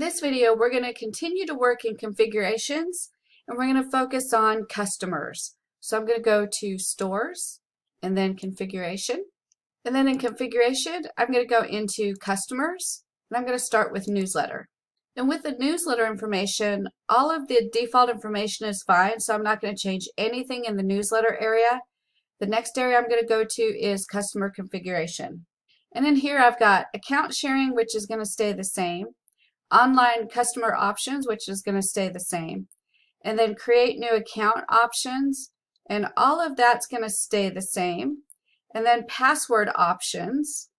this video, we're going to continue to work in configurations, and we're going to focus on customers. So I'm going to go to Stores, and then Configuration. And then in Configuration, I'm going to go into Customers, and I'm going to start with Newsletter. And with the newsletter information, all of the default information is fine, so I'm not going to change anything in the newsletter area. The next area I'm going to go to is Customer Configuration. And in here I've got Account Sharing, which is going to stay the same. Online Customer Options, which is going to stay the same. And then Create New Account Options, and all of that's going to stay the same. And then Password Options.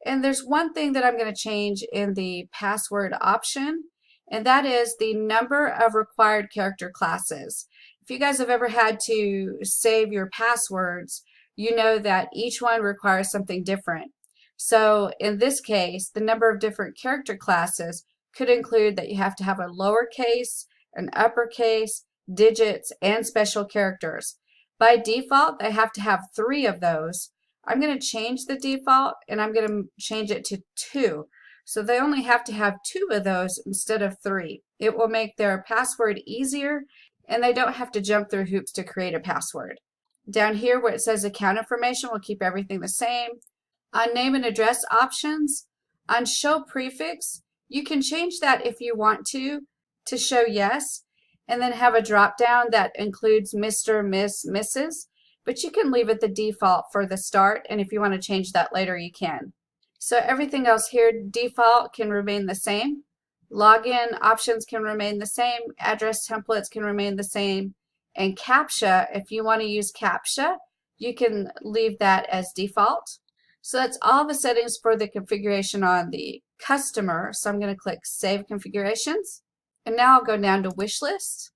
And there's one thing that I'm going to change in the password option, and that is the number of required character classes. If you guys have ever had to save your passwords, you know that each one requires something different. So in this case, the number of different character classes could include that you have to have a lowercase, an uppercase, digits, and special characters. By default, they have to have 3 of those. I'm going to change the default, and I'm going to change it to 2. So they only have to have 2 of those instead of 3. It will make their password easier, and they don't have to jump through hoops to create a password. Down here where it says account information, we'll keep everything the same. On name and address options, on show prefix, you can change that if you want to show yes, and then have a drop down that includes Mr., Miss, Mrs., but you can leave it the default for the start, and if you want to change that later, you can. So everything else here, default, can remain the same. Login options can remain the same. Address templates can remain the same. And CAPTCHA, if you want to use CAPTCHA, you can leave that as default. So that's all the settings for the configuration on the customer. So I'm going to click Save Configurations. And now I'll go down to Wish List.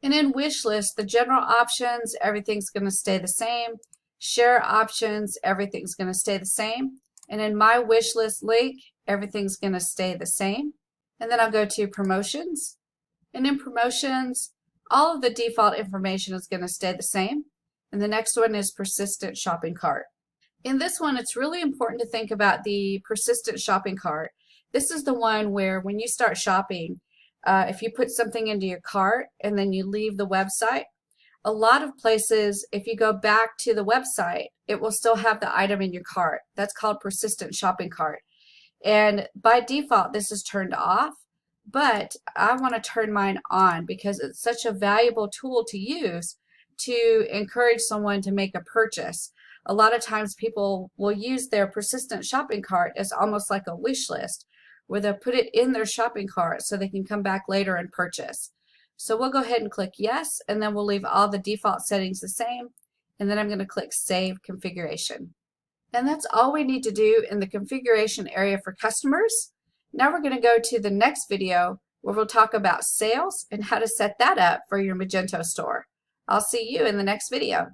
And in Wish List, the general options, everything's going to stay the same. Share options, everything's going to stay the same. And in My Wish List link, everything's going to stay the same. And then I'll go to Promotions. And in Promotions, all of the default information is going to stay the same. And the next one is Persistent Shopping Cart. In this one, it's really important to think about the Persistent Shopping Cart. This is the one where when you start shopping, if you put something into your cart and then you leave the website, a lot of places, if you go back to the website, it will still have the item in your cart. That's called Persistent Shopping Cart. And by default, this is turned off, but I want to turn mine on because it's such a valuable tool to use to encourage someone to make a purchase. A lot of times people will use their Persistent Shopping Cart as almost like a wish list, where they'll put it in their shopping cart so they can come back later and purchase. So we'll go ahead and click yes, and then we'll leave all the default settings the same, and then I'm going to click Save Configuration. And that's all we need to do in the configuration area for customers. Now we're going to go to the next video where we'll talk about sales and how to set that up for your Magento store. I'll see you in the next video.